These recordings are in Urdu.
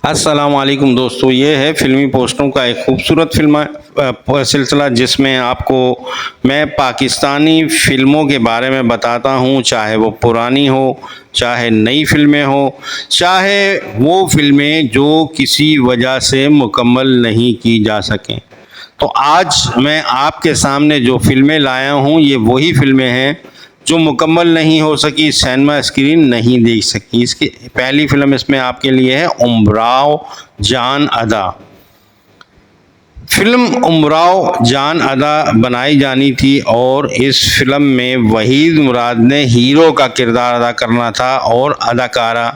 السلام علیکم دوستو، یہ ہے فلمی پوسٹوں کا ایک خوبصورت سلسلہ جس میں آپ کو میں پاکستانی فلموں کے بارے میں بتاتا ہوں، چاہے وہ پرانی ہو، چاہے نئی فلمیں ہو، چاہے وہ فلمیں جو کسی وجہ سے مکمل نہیں کی جا سکیں۔ تو آج میں آپ کے سامنے جو فلمیں لایا ہوں یہ وہی فلمیں ہیں جو مکمل نہیں ہو سکی، سینما اسکرین نہیں دیکھ سکی۔ اس کی پہلی فلم اس میں آپ کے لیے ہے امراؤ جان ادا۔ فلم امراؤ جان ادا بنائی جانی تھی اور اس فلم میں وحید مراد نے ہیرو کا کردار ادا کرنا تھا اور اداکارہ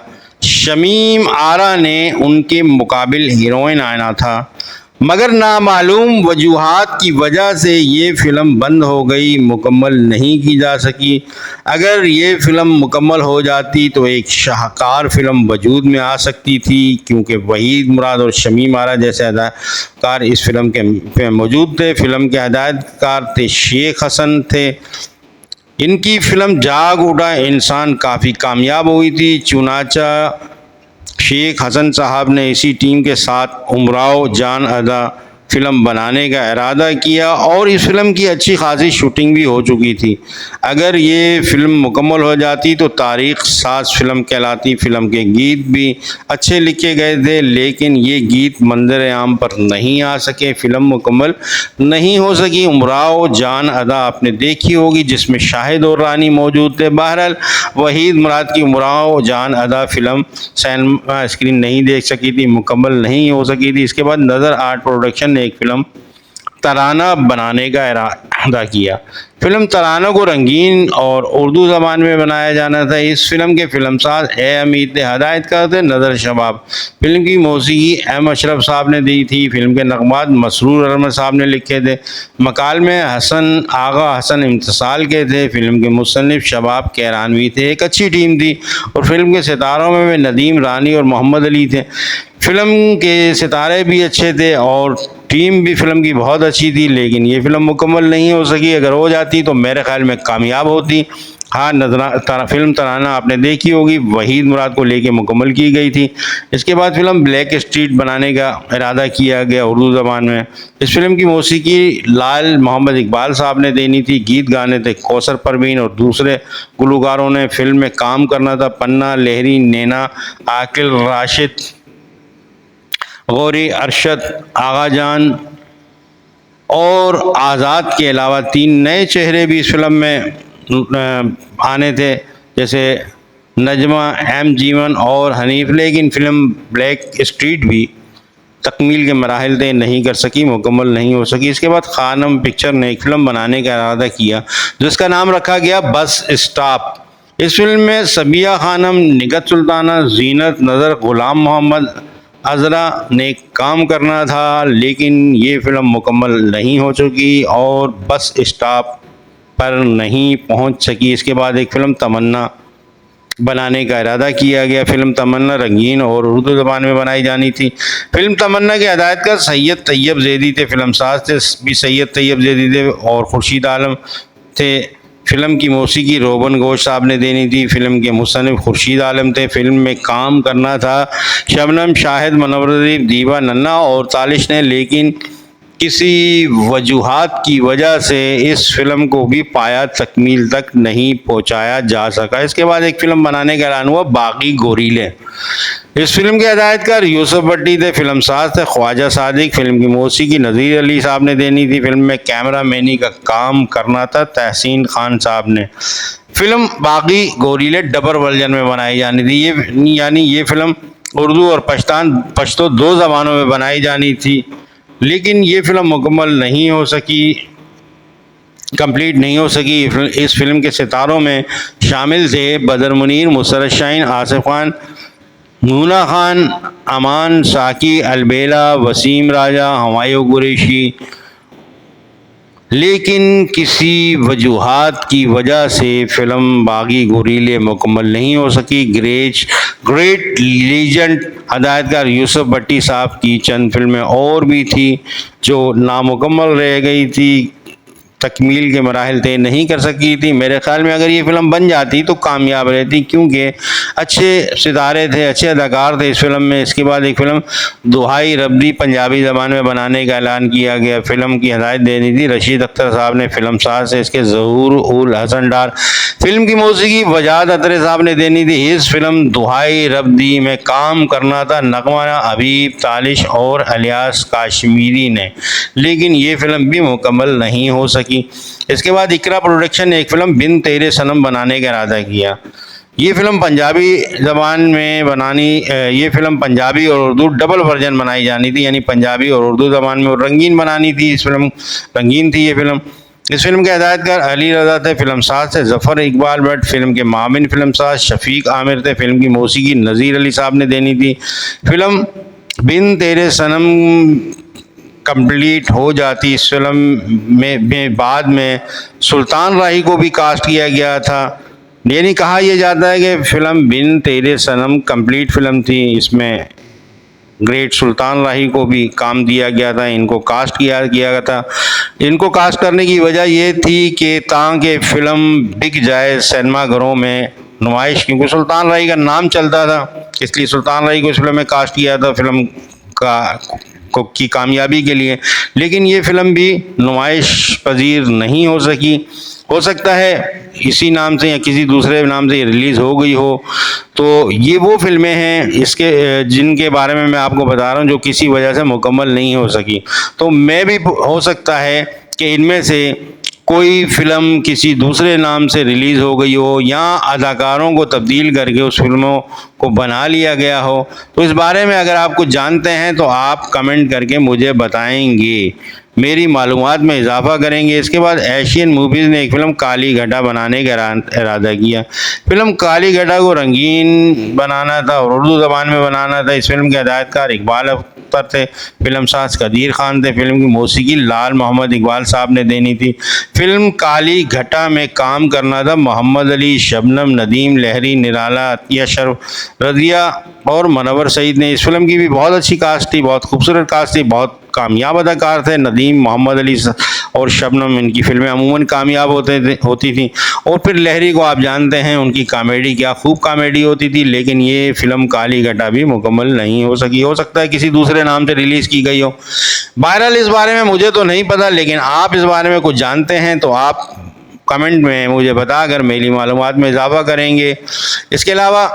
شمیم آرا نے ان کے مقابل ہیروئن آنا تھا، مگر نامعلوم وجوہات کی وجہ سے یہ فلم بند ہو گئی، مکمل نہیں کی جا سکی۔ اگر یہ فلم مکمل ہو جاتی تو ایک شاہکار فلم وجود میں آ سکتی تھی، کیونکہ وحید مراد اور شمیم آرا جیسے اداکار اس فلم کے موجود تھے۔ فلم کے ہدایت کار تھے شیخ حسن تھے۔ ان کی فلم جاگ اٹھا انسان کافی کامیاب ہوئی تھی، چنانچہ شیخ حسن صاحب نے اسی ٹیم کے ساتھ امراؤ جان ادا فلم بنانے کا ارادہ کیا اور اس فلم کی اچھی خاصی شوٹنگ بھی ہو چکی تھی۔ اگر یہ فلم مکمل ہو جاتی تو تاریخ ساز فلم کہلاتی۔ فلم کے گیت بھی اچھے لکھے گئے تھے، لیکن یہ گیت منظر عام پر نہیں آ سکے، فلم مکمل نہیں ہو سکی۔ امراؤ جان ادا آپ نے دیکھی ہوگی جس میں شاہد اور رانی موجود تھے۔ بہرحال وحید مراد کی امراؤ جان ادا فلم سینما اسکرین نہیں دیکھ سکی تھی، مکمل نہیں ہو سکی تھی۔ اس کے بعد نظر آرٹ پروڈکشن نے ایک فلم ترانہ بنانے کا ارادہ کیا۔ فلم ترانہ کو رنگین اور اردو زبان میں بنایا جانا تھا۔ اس فلم کے فلم ساز اے امید تھے، ہدایت کار تھے نظر شباب۔ فلم کی موسیقی ایم اشرف صاحب نے دی تھی۔ فلم کے نغمات مسرور احمد صاحب نے لکھے تھے۔ مکالمے آغا حسن امتصال کے تھے۔ فلم کے مصنف شباب کیرانوی تھے۔ ایک اچھی ٹیم تھی اور فلم کے ستاروں میں ندیم رانی اور محمد علی تھے۔ فلم کے ستارے بھی اچھے تھے اور ٹیم بھی فلم کی بہت اچھی تھی، لیکن یہ فلم مکمل نہیں ہو سکی۔ اگر ہو جاتی تو میرے خیال میں کامیاب ہوتی۔ فلم ترانہ آپ نے دیکھی ہوگی، وحید مراد کو لے کے مکمل کی گئی تھی۔ اس کے بعد فلم بلیک اسٹریٹ بنانے کا ارادہ کیا گیا اردو زبان میں۔ اس فلم کی موسیقی لال محمد اقبال صاحب نے دینی تھی، گیت گانے تھے کوثر پروین اور دوسرے گلوکاروں نے۔ فلم میں کام کرنا تھا پننا لہری، نینا، عاقل، راشد، غوری، ارشد، آغا جان اور آزاد کے علاوہ 3 نئے چہرے بھی اس فلم میں آنے تھے، جیسے نجمہ، ایم جیون اور حنیف، لیکن فلم بلیک اسٹریٹ بھی تکمیل کے مراحل طے نہیں کر سکی، مکمل نہیں ہو سکی۔ اس کے بعد خانم پکچر نے ایک فلم بنانے کا ارادہ کیا جس کا نام رکھا گیا بس اسٹاپ۔ اس فلم میں صبیہ خانم، نگہت سلطانہ، زینت نظر، غلام محمد، عذرا نے کام کرنا تھا، لیکن یہ فلم مکمل نہیں ہو چکی اور بس اسٹاپ پر نہیں پہنچ سکی۔ اس کے بعد ایک فلم تمنا بنانے کا ارادہ کیا گیا۔ فلم تمنا رنگین اور اردو زبان میں بنائی جانی تھی۔ فلم تمنا کے ہدایت کار سید طیب زیدی تھے، فلم ساز تھے بھی سید طیب زیدی تھے اور خورشید عالم تھے۔ فلم کی موسیقی روبن گھوش صاحب نے دینی تھی۔ فلم کے مصنف خورشید عالم تھے۔ فلم میں کام کرنا تھا شبنم، شاہد، منورظریف، دیبا ننا اور تالش نے، لیکن کسی وجوہات کی وجہ سے اس فلم کو بھی پایا تکمیل تک نہیں پہنچایا جا سکا۔ اس کے بعد ایک فلم بنانے کا اعلان ہوا، باغی گوریلے۔ اس فلم کے ہدایت کار یوسف بھٹی تھے، فلم ساز تھے خواجہ صادق۔ فلم کی موسیقی نذیر علی صاحب نے دینی تھی۔ فلم میں کیمرہ مینی کا کام کرنا تھا تحسین خان صاحب نے۔ فلم باغی گوریلے ڈبل ورژن میں بنائی جانی تھی، یعنی یہ فلم اردو اور پشتو 2 زبانوں میں بنائی جانی تھی، لیکن یہ فلم مکمل نہیں ہو سکی، کمپلیٹ نہیں ہو سکی۔ اس فلم کے ستاروں میں شامل تھے بدر منیر، مسرت شاہین، آصف خان، مونا خان، امان ساکی، البیلا، وسیم راجہ، ہمایوں قریشی، لیکن کسی وجوہات کی وجہ سے فلم باغی گوریلے مکمل نہیں ہو سکی۔ گریٹ لیجنڈ ہدایت کار یوسف بھٹی صاحب کی چند فلمیں اور بھی تھی جو نامکمل رہ گئی تھی۔ تکمیل کے مراحل طے نہیں کر سکی تھی. میرے خیال میں اگر یہ فلم بن جاتی تو کامیاب رہتی، کیونکہ اچھے ستارے تھے، اچھے اداکار تھے اس فلم میں. اس کے بعد ایک فلم دہائی ربدی پنجابی زبان میں بنانے کا اعلان کیا گیا. فلم کی ہدایت دینی تھی رشید اختر صاحب نے، فلم ساز سے اس کے ظہور ال حسن ڈار. فلم کی موسیقی وجاد اترے صاحب نے دینی تھی. اس فلم دہائی ربدی میں کام کرنا تھا نغمہ حبیب تالش اور الیاس کاشمیری نے، لیکن یہ فلم بھی مکمل نہیں ہو سکی. اس کے بعد اقرا پروڈکشن نے ایک فلم بن تیرے صنم بنانے کا ارادہ کیا. یہ فلم پنجابی زبان میں یہ فلم پنجابی اور اردو ڈبل ورژن بنائی جانی تھی، یعنی پنجابی اور اردو زبان میں، اور رنگین بنانی تھی. اس فلم رنگین تھی یہ فلم. اس فلم کے ہدایت کار علی رضا تھے، فلم ساز تھے ظفر اقبال بٹ، فلم کے معاون فلم ساز شفیق عامر تھے، فلم کی موسیقی نذیر علی صاحب نے دینی تھی. فلم بن تیرے صنم کمپلیٹ ہو جاتی. اس فلم میں بعد میں سلطان راہی کو بھی کاسٹ کیا گیا تھا. یعنی کہا یہ جاتا ہے کہ فلم بن تیرے صنم کمپلیٹ فلم تھی، اس میں گریٹ سلطان راہی کو بھی کام دیا گیا تھا، ان کو کاسٹ کیا گیا تھا. ان کو کاسٹ کرنے کی وجہ یہ تھی کہ تاکہ فلم بک جائے سینما گھروں میں نمائش، کیونکہ سلطان راہی کا نام چلتا تھا، اس لیے سلطان راہی کو اس فلم میں کاسٹ کیا تھا فلم کی کامیابی کے لیے. لیکن یہ فلم بھی نمائش پذیر نہیں ہو سکی. ہو سکتا ہے اسی نام سے یا کسی دوسرے نام سے یہ ریلیز ہو گئی ہو. تو یہ وہ فلمیں ہیں جن کے بارے میں آپ کو بتا رہا ہوں جو کسی وجہ سے مکمل نہیں ہو سکی. تو میں بھی ہو سکتا ہے کہ ان میں سے کوئی فلم کسی دوسرے نام سے ریلیز ہو گئی ہو یا اداکاروں کو تبدیل کر کے اس فلموں کو بنا لیا گیا ہو. تو اس بارے میں اگر آپ کچھ جانتے ہیں تو آپ کمنٹ کر کے مجھے بتائیں گے، میری معلومات میں اضافہ کریں گے. اس کے بعد ایشین موویز نے ایک فلم کالی گھٹا بنانے کا ارادہ کیا. فلم کالی گھٹا کو رنگین بنانا تھا اور اردو زبان میں بنانا تھا. اس فلم کے ہدایت کار اقبال اختر تھے، فلم ساز قدیر خان تھے، فلم کی موسیقی لال محمد اقبال صاحب نے دینی تھی. فلم کالی گھٹا میں کام کرنا تھا محمد علی، شبنم، ندیم لہری، نرالا، عطیہ شرف، رضیہ اور منور سعید نے. اس فلم کی بھی بہت اچھی کاسٹ تھی، بہت خوبصورت کاسٹ تھی، بہت کامیاب اداکار تھے. ندیم، محمد علی اور شبنم، ان کی فلمیں عموماً کامیاب ہوتی تھیں. اور پھر لہری کو آپ جانتے ہیں ان کی کامیڈی کیا خوب کامیڈی ہوتی تھی. لیکن یہ فلم کالی گھٹا بھی مکمل نہیں ہو سکی. ہو سکتا ہے کسی دوسرے نام سے ریلیز کی گئی ہو. بہرحال اس بارے میں مجھے تو نہیں پتا، لیکن آپ اس بارے میں کچھ جانتے ہیں تو آپ کمنٹ میں مجھے بتا کر میری معلومات میں اضافہ کریں گے. اس کے علاوہ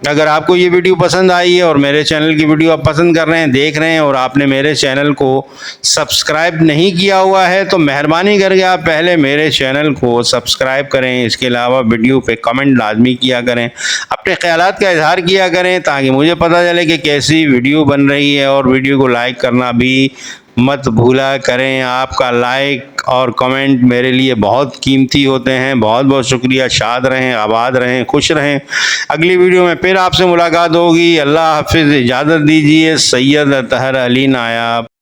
اگر آپ کو یہ ویڈیو پسند آئی ہے اور میرے چینل کی ویڈیو آپ پسند کر رہے ہیں، دیکھ رہے ہیں، اور آپ نے میرے چینل کو سبسکرائب نہیں کیا ہوا ہے تو مہربانی کر کے آپ پہلے میرے چینل کو سبسکرائب کریں. اس کے علاوہ ویڈیو پہ کمنٹ لازمی کیا کریں، اپنے خیالات کا اظہار کیا کریں تاکہ مجھے پتہ چلے کہ کیسی ویڈیو بن رہی ہے. اور ویڈیو کو لائک کرنا بھی مت بھولا کریں. آپ کا لائک اور کمنٹ میرے لیے بہت قیمتی ہوتے ہیں. بہت بہت شکریہ. شاد رہیں، آباد رہیں، خوش رہیں. اگلی ویڈیو میں پھر آپ سے ملاقات ہوگی. اللہ حافظ. اجازت دیجیے. سید اطہر علی نایاب.